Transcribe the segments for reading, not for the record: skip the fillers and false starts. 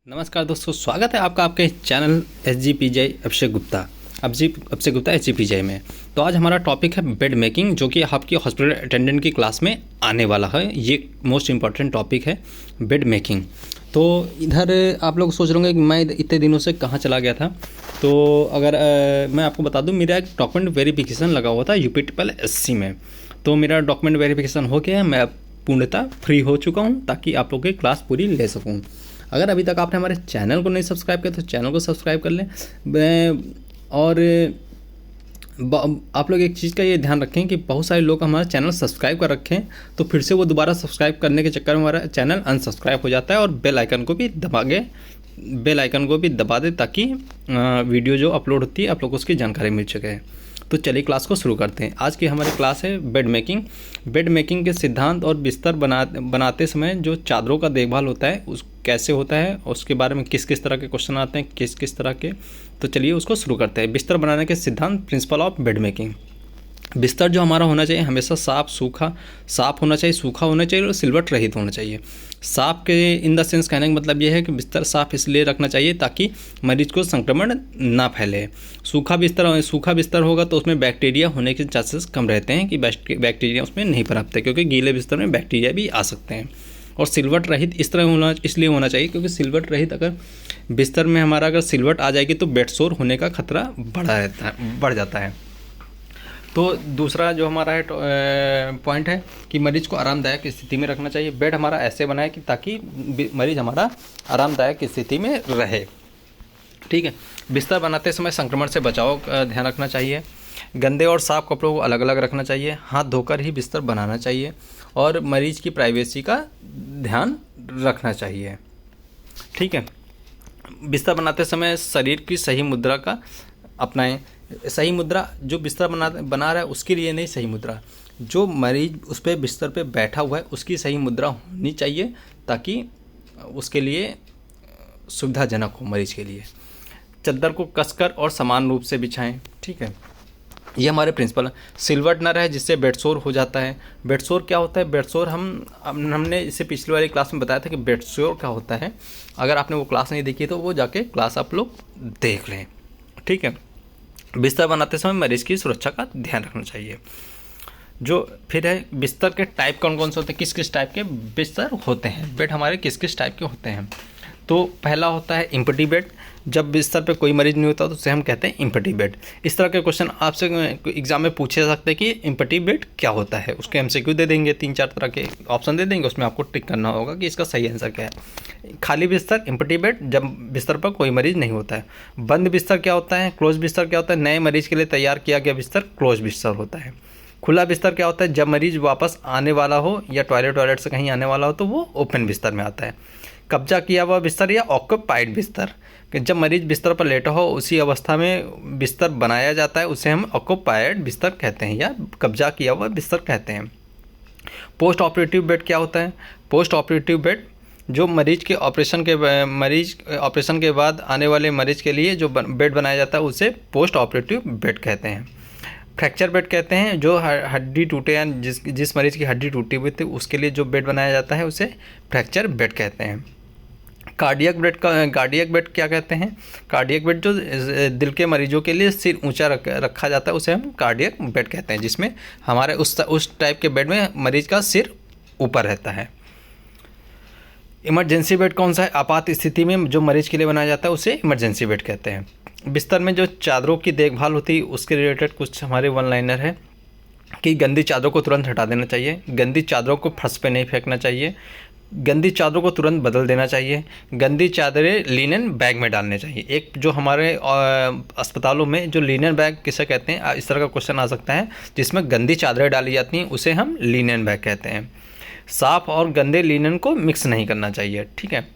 नमस्कार दोस्तों, स्वागत है आपका आपके channel SGPJ Abhishek Gupta SGPJ में। तो आज हमारा टॉपिक है बेड मेकिंग, जो कि आपकी हॉस्पिटल अटेंडेंट की क्लास में आने वाला है। ये मोस्ट इम्पॉर्टेंट टॉपिक है बेड मेकिंग। तो इधर आप लोग सोच रहे होंगे कि मैं इतने दिनों से कहाँ चला गया था। तो अगर मैं आपको बता दूँ, मेरा एक डॉक्यूमेंट वेरिफिकेशन लगा हुआ था UP-SC में। तो मेरा डॉक्यूमेंट वेरिफिकेशन हो गया है, मैं पूर्णतः फ्री हो चुका हूँ ताकि आप लोगों की क्लास पूरी ले सकूँ। अगर अभी तक आपने हमारे चैनल को नहीं सब्सक्राइब किया तो चैनल को सब्सक्राइब कर लें। और आप लोग एक चीज़ का ये ध्यान रखें कि बहुत सारे लोग हमारा चैनल सब्सक्राइब कर रखें तो फिर से वो दोबारा सब्सक्राइब करने के चक्कर में हमारा चैनल अनसब्सक्राइब हो जाता है, और बेल आइकन को भी दबा दे ताकि वीडियो जो अपलोड होती है आप लोग को उसकी जानकारी मिल सके। तो चलिए क्लास को शुरू करते हैं। आज की हमारी क्लास है बेड मेकिंग के सिद्धांत और बिस्तर बनाते समय जो चादरों का देखभाल होता है उस कैसे होता है, उसके बारे में किस किस तरह के क्वेश्चन आते हैं, किस किस तरह के। तो चलिए उसको शुरू करते हैं। बिस्तर बनाने के सिद्धांत, प्रिंसिपल ऑफ बेड मेकिंग। बिस्तर जो हमारा होना चाहिए हमेशा साफ होना चाहिए, सूखा होना चाहिए और सिलवट रहित होना चाहिए। साफ के इन द सेंस कहने का मतलब यह है कि बिस्तर साफ इसलिए रखना चाहिए ताकि मरीज को संक्रमण ना फैले। सूखा बिस्तर होगा तो उसमें बैक्टीरिया होने के चांसेस कम रहते हैं कि बैक्टीरिया उसमें नहीं पनपते, क्योंकि गीले बिस्तर में बैक्टीरिया भी आ सकते हैं। और सिलवट रहित इसलिए होना चाहिए क्योंकि सिलवट रहित अगर बिस्तर में हमारा अगर सिलवट आ जाएगी तो बेडसोर होने का खतरा बढ़ जाता है। तो दूसरा जो हमारा है पॉइंट है कि मरीज को आरामदायक स्थिति में रखना चाहिए। बेड हमारा ऐसे बनाए कि ताकि मरीज हमारा आरामदायक स्थिति में रहे। ठीक है। बिस्तर बनाते समय संक्रमण से बचाव का ध्यान रखना चाहिए। गंदे और साफ कपड़ों को अलग अलग रखना चाहिए। हाथ धोकर ही बिस्तर बनाना चाहिए और मरीज की प्राइवेसी का ध्यान रखना चाहिए। ठीक है। बिस्तर बनाते समय शरीर की सही मुद्रा का अपनाएं। सही मुद्रा जो बिस्तर बना रहा है उसके लिए नहीं, सही मुद्रा जो मरीज उस पर बिस्तर पे बैठा हुआ है उसकी सही मुद्रा होनी चाहिए ताकि उसके लिए सुविधाजनक हो मरीज के लिए। चद्दर को कसकर और समान रूप से बिछाएं। ठीक है। ये हमारे प्रिंसिपल। सिलवट ना रहे जिससे बेडसोर हो जाता है। बेडसोर क्या होता है? बेडसोर हमने इसे पिछली वाली क्लास में बताया था कि बेडसोर क्या होता है। अगर आपने वो क्लास नहीं देखी तो वो जाके क्लास आप लोग देख लें। ठीक है। बिस्तर बनाते समय मरीज की सुरक्षा का ध्यान रखना चाहिए। जो फिर है बिस्तर के टाइप कौन कौन से होते हैं, किस किस टाइप के बिस्तर होते हैं, बेड हमारे किस किस टाइप के होते हैं। तो पहला होता है एम्प्टी बेड। जब बिस्तर पे कोई मरीज नहीं होता तो उसे हम कहते हैं एम्प्टी बेड। इस तरह के क्वेश्चन आपसे एग्जाम में पूछे जा सकते हैं कि एम्प्टी बेड क्या होता है। उसके MCQ दे देंगे, 3-4 तरह के ऑप्शन दे देंगे, उसमें आपको टिक करना होगा कि इसका सही आंसर क्या है। खाली बिस्तर एम्प्टी बेड, जब बिस्तर पर कोई मरीज नहीं होता है। बंद बिस्तर क्या होता है? क्लोज बिस्तर क्या होता है? नए मरीज के लिए तैयार किया गया बिस्तर क्लोज बिस्तर होता है। खुला बिस्तर क्या होता है? जब मरीज वापस आने वाला हो या टॉयलेट से कहीं आने वाला हो तो वो ओपन बिस्तर में आता है। कब्जा किया हुआ बिस्तर या ऑक्यूपाइड बिस्तर, जब मरीज बिस्तर पर लेटा हो उसी अवस्था में बिस्तर बनाया जाता है, उसे हम ऑक्यूपाइड बिस्तर कहते हैं या कब्जा किया हुआ बिस्तर कहते हैं। पोस्ट ऑपरेटिव बेड क्या होता है? पोस्ट ऑपरेटिव बेड जो मरीज ऑपरेशन के बाद आने वाले मरीज के लिए जो बेड बनाया जाता है उसे पोस्ट ऑपरेटिव बेड कहते हैं। फ्रैक्चर बेड कहते हैं जो हड्डी टूटे या जिस मरीज की हड्डी टूटी हुई थी उसके लिए जो बेड बनाया जाता है उसे फ्रैक्चर बेड कहते हैं। कार्डियक बेड क्या कहते हैं? कार्डियक बेड जो दिल के मरीजों के लिए सिर ऊंचा रखा जाता है उसे हम कार्डियक बेड कहते हैं, जिसमें हमारे उस टाइप के बेड में मरीज का सिर ऊपर रहता है। इमरजेंसी बेड कौन सा है? आपात स्थिति में जो मरीज के लिए बनाया जाता है उसे इमरजेंसी बेड कहते हैं। बिस्तर में जो चादरों की देखभाल होती है उसके रिलेटेड कुछ हमारे वन लाइनर है कि गंदी चादरों को तुरंत हटा देना चाहिए। गंदी चादरों को फर्श पे नहीं फेंकना चाहिए। गंदी चादरों को तुरंत बदल देना चाहिए। गंदी चादरें लिनन बैग में डालने चाहिए। एक जो हमारे अस्पतालों में जो लिनन बैग किसे कहते हैं, इस तरह का क्वेश्चन आ सकता है, जिसमें गंदी चादरें डाली जाती हैं उसे हम लिनन बैग कहते हैं। साफ़ और गंदे लिनन को मिक्स नहीं करना चाहिए। ठीक है।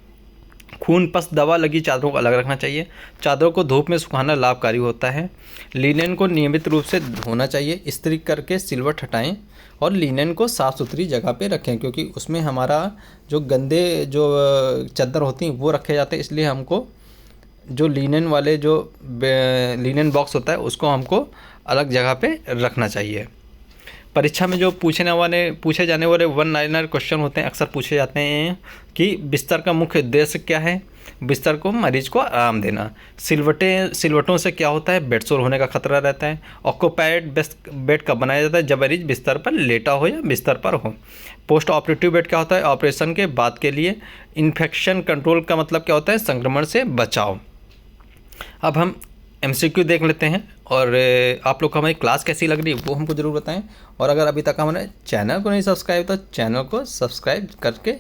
खून पस दवा लगी चादरों को अलग रखना चाहिए। चादरों को धूप में सुखाना लाभकारी होता है। लिनन को नियमित रूप से धोना चाहिए। इस्त्री करके सिलवट हटाएं और लिनन को साफ़ सुथरी जगह पे रखें, क्योंकि उसमें हमारा जो गंदे जो चादर होती हैं वो रखे जाते हैं। इसलिए हमको जो लिनन वाले जो लिनन बॉक्स होता है उसको हमको अलग जगह पे रखना चाहिए। परीक्षा में जो पूछे जाने वाले वन लाइनर क्वेश्चन होते हैं, अक्सर पूछे जाते हैं कि बिस्तर का मुख्य उद्देश्य क्या है? बिस्तर को मरीज को आराम देना। सिलवटों से क्या होता है? बेडसोर होने का खतरा रहता है। ऑक्यूपाइड बेड कब बनाया जाता है? जब मरीज बिस्तर पर लेटा हो या बिस्तर पर हो। पोस्ट ऑपरेटिव बेड क्या होता है? ऑपरेशन के बाद के लिए। इन्फेक्शन कंट्रोल का मतलब क्या होता है? संक्रमण से बचाव। अब हम MCQ देख लेते हैं और आप लोग को हमारी क्लास कैसी लग रही है वो हमको ज़रूर बताएं। और अगर अभी तक हमारे चैनल को नहीं सब्सक्राइब तो चैनल को सब्सक्राइब करके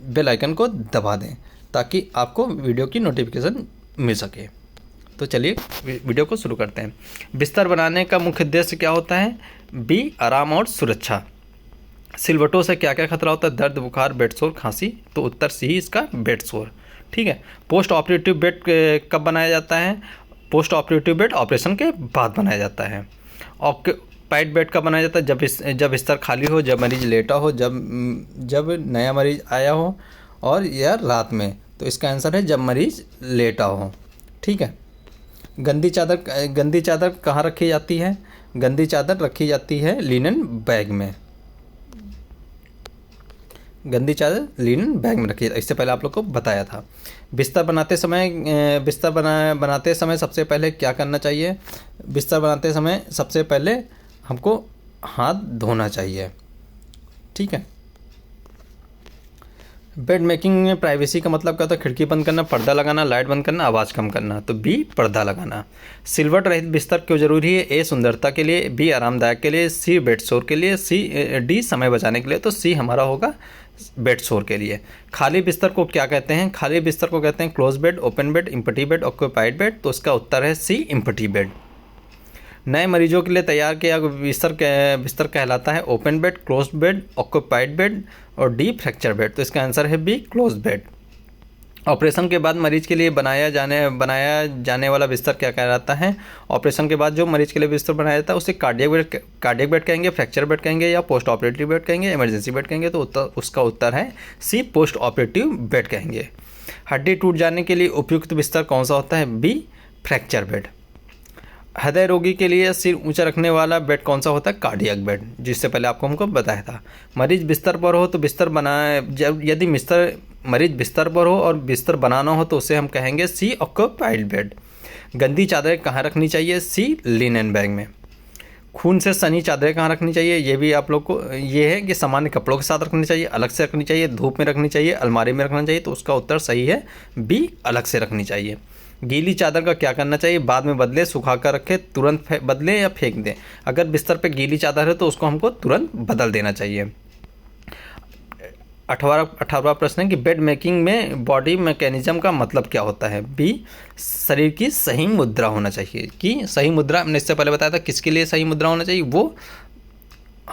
बेल आइकन को दबा दें ताकि आपको वीडियो की नोटिफिकेशन मिल सके। तो चलिए वीडियो को शुरू करते हैं। बिस्तर बनाने का मुख्य उद्देश्य क्या होता है? B, आराम और सुरक्षा। सिलवटों से क्या क्या खतरा होता है? दर्द, बुखार, बेडसोर, खांसी। तो उत्तर C इसका बेडसोर। ठीक है। पोस्ट ऑपरेटिव बेड कब बनाया जाता है? पोस्ट ऑपरेटिव बेड ऑपरेशन के बाद बनाया जाता है। ऑक्यूपाइड बेड कब बनाया जाता है? जब बिस्तर खाली हो, जब मरीज लेटा हो, जब नया मरीज आया हो और या रात में। तो इसका आंसर है जब मरीज लेटा हो। ठीक है। गंदी चादर कहाँ रखी जाती है? गंदी चादर रखी जाती है लिनन बैग में। गंदी चादर लिनन बैग में रखी है। इससे पहले आप लोग को बताया था। बिस्तर बनाते समय सबसे पहले क्या करना चाहिए? बिस्तर बनाते समय सबसे पहले हमको हाथ धोना चाहिए। ठीक है। बेड मेकिंग में प्राइवेसी का मतलब क्या होता है? खिड़की बंद करना, पर्दा लगाना, लाइट बंद करना, आवाज़ कम करना। तो B, पर्दा लगाना। सिलवट रहित बिस्तर क्यों जरूरी है? A, सुंदरता के लिए, B, आरामदायक के लिए, C, बेडसोर के लिए, D, समय बचाने के लिए। तो C हमारा होगा बेडसोर के लिए। खाली बिस्तर को क्या कहते हैं? खाली बिस्तर को कहते हैं close bed, open bed, empty bed, occupied bed. तो इसका उत्तर है C, इम्पटी बेड। नए मरीजों के लिए तैयार किया बिस्तर कहलाता है open bed, close bed, occupied bed और D, फ्रैक्चर बेड। तो इसका आंसर है B, क्लोज बेड। ऑपरेशन के बाद मरीज के लिए बनाया जाने वाला बिस्तर क्या कहलाता है? ऑपरेशन के बाद जो मरीज के लिए बिस्तर बनाया जाता है उसे कार्डियक बेड कहेंगे, फ्रैक्चर बेड कहेंगे या पोस्ट ऑपरेटिव बेड कहेंगे, इमरजेंसी बेड कहेंगे। तो उसका उत्तर है C, पोस्ट ऑपरेटिव बेड कहेंगे। हड्डी टूट जाने के लिए उपयुक्त बिस्तर कौन सा होता है? B, fracture bed. हृदय रोगी के लिए सिर ऊंचा रखने वाला बेड कौन सा होता है? कार्डियक बेड, जिससे पहले हमको बताया था। मरीज बिस्तर पर हो तो यदि मरीज बिस्तर पर हो और बिस्तर बनाना हो तो उसे हम कहेंगे C, ऑक्यूपाइड बेड। गंदी चादरें कहाँ रखनी चाहिए? C, लिनन बैग में। खून से सनी चादरें कहाँ रखनी चाहिए? ये भी आप लोग को ये है कि सामान्य कपड़ों के साथ रखनी चाहिए, अलग से रखनी चाहिए, धूप में रखनी चाहिए, अलमारी में रखना चाहिए। तो उसका उत्तर सही है B, अलग से रखनी चाहिए। गीली चादर का क्या करना चाहिए? बाद में बदले, सुखा कर रखे, तुरंत बदले या फेंक दें। अगर बिस्तर पे गीली चादर है तो उसको हमको तुरंत बदल देना चाहिए। 18वां प्रश्न है कि बेड मेकिंग में बॉडी मैकेनिज्म का मतलब क्या होता है? B, शरीर की सही मुद्रा होना चाहिए। कि सही मुद्रा हमने इससे पहले बताया था किसके लिए सही मुद्रा होना चाहिए? वो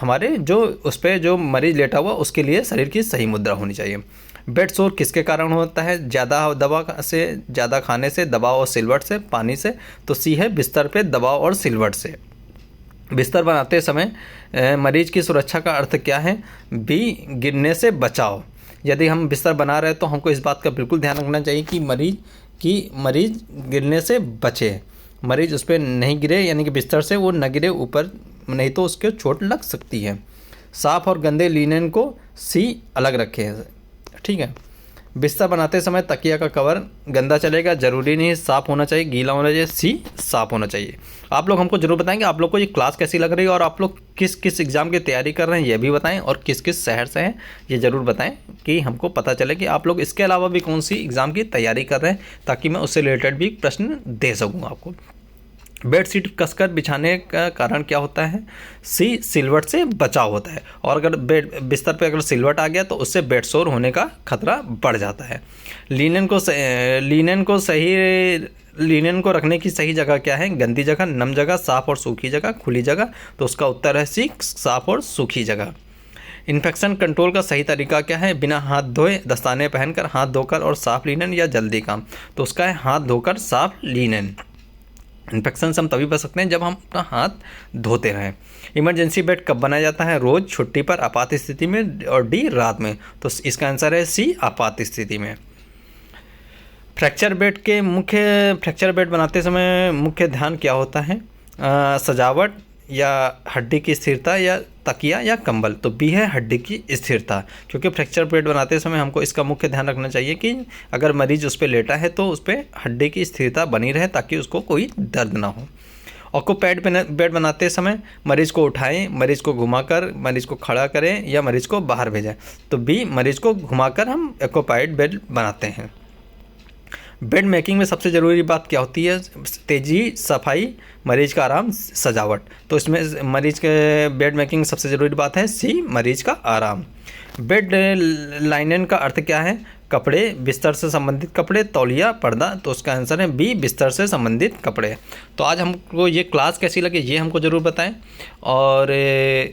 हमारे जो उस पर जो मरीज लेटा हुआ उसके लिए शरीर की सही मुद्रा होनी चाहिए। बेडसोर किसके कारण होता है? ज़्यादा खाने से, दबाव और सिलवट से, पानी से। तो C है बिस्तर पे दबाव और सिलवट से। बिस्तर बनाते समय मरीज की सुरक्षा का अर्थ क्या है? B, गिरने से बचाव। यदि हम बिस्तर बना रहे हैं तो हमको इस बात का बिल्कुल ध्यान रखना चाहिए कि मरीज गिरने से बचे। मरीज उस पर नहीं गिरे, यानी कि बिस्तर से वो न गिरे ऊपर, नहीं तो उसके चोट लग सकती है। साफ़ और गंदे लिनन को C, अलग रखें। ठीक है। बिस्तर बनाते समय तकिया का कवर गंदा चलेगा? जरूरी नहीं, साफ़ होना चाहिए, गीला होना चाहिए। C, साफ़ होना चाहिए। आप लोग हमको जरूर बताएंगे आप लोग को ये क्लास कैसी लग रही है और आप लोग किस किस एग्ज़ाम की तैयारी कर रहे हैं ये भी बताएं, और किस किस शहर से हैं ये ज़रूर बताएं कि हमको पता चले कि आप लोग इसके अलावा भी कौन सी एग्ज़ाम की तैयारी कर रहे हैं, ताकि मैं उससे रिलेटेड भी प्रश्न दे सकूँ आपको। बेडशीट कसकर बिछाने का कारण क्या होता है? C, सिलवट से बचाव होता है। और अगर बिस्तर पे अगर सिलवट आ गया तो उससे बेडसोर होने का खतरा बढ़ जाता है। लिनन को रखने की सही जगह क्या है? गंदी जगह, नम जगह, साफ़ और सूखी जगह, खुली जगह। तो उसका उत्तर है C, साफ़ और सूखी जगह। इन्फेक्शन कंट्रोल का सही तरीका क्या है? बिना हाथ धोए, दस्ताने पहनकर, हाथ धोकर और साफ़ लिनन, या जल्दी काम। तो उसका है हाथ धोकर साफ़ लिनन। इन्फेक्शन से हम तभी बच सकते हैं जब हम अपना हाथ धोते रहें। इमरजेंसी बेड कब बनाया जाता है? रोज़, छुट्टी पर, आपात स्थिति में, और D, रात में। तो इसका आंसर है C, आपात स्थिति में। फ्रैक्चर बेड बनाते समय मुख्य ध्यान क्या होता है? सजावट, या हड्डी की स्थिरता या तकिया या कंबल। तो बी है हड्डी की स्थिरता, क्योंकि फ्रैक्चर पेट बनाते समय हमको इसका मुख्य ध्यान रखना चाहिए कि अगर मरीज उस पर लेटा है तो उस पर हड्डी की स्थिरता बनी रहे ताकि उसको कोई दर्द ना हो। ऑक्यूपाइड बेड बनाते समय मरीज को उठाएं, मरीज को घुमाकर मरीज को खड़ा करें या मरीज को बाहर भेजें। तो बी मरीज को घुमाकर हम ऑक्यूपाइड बेड बनाते हैं। बेड मेकिंग में सबसे ज़रूरी बात क्या होती है? तेज़ी, सफाई, मरीज का आराम, सजावट। तो इसमें मरीज के बेड मेकिंग में सबसे ज़रूरी बात है सी, मरीज का आराम। बेड लाइनन का अर्थ क्या है? कपड़े, बिस्तर से संबंधित कपड़े, तौलिया, पर्दा। तो उसका आंसर है बी, बिस्तर से संबंधित कपड़े। तो आज हमको ये क्लास कैसी लगी ये हमको ज़रूर बताएं, और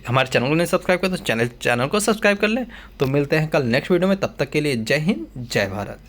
हमारे चैनल को नहीं सब्सक्राइब करें तो चैनल को सब्सक्राइब कर लें। तो मिलते हैं कल नेक्स्ट वीडियो में, तब तक के लिए जय हिंद, जय भारत।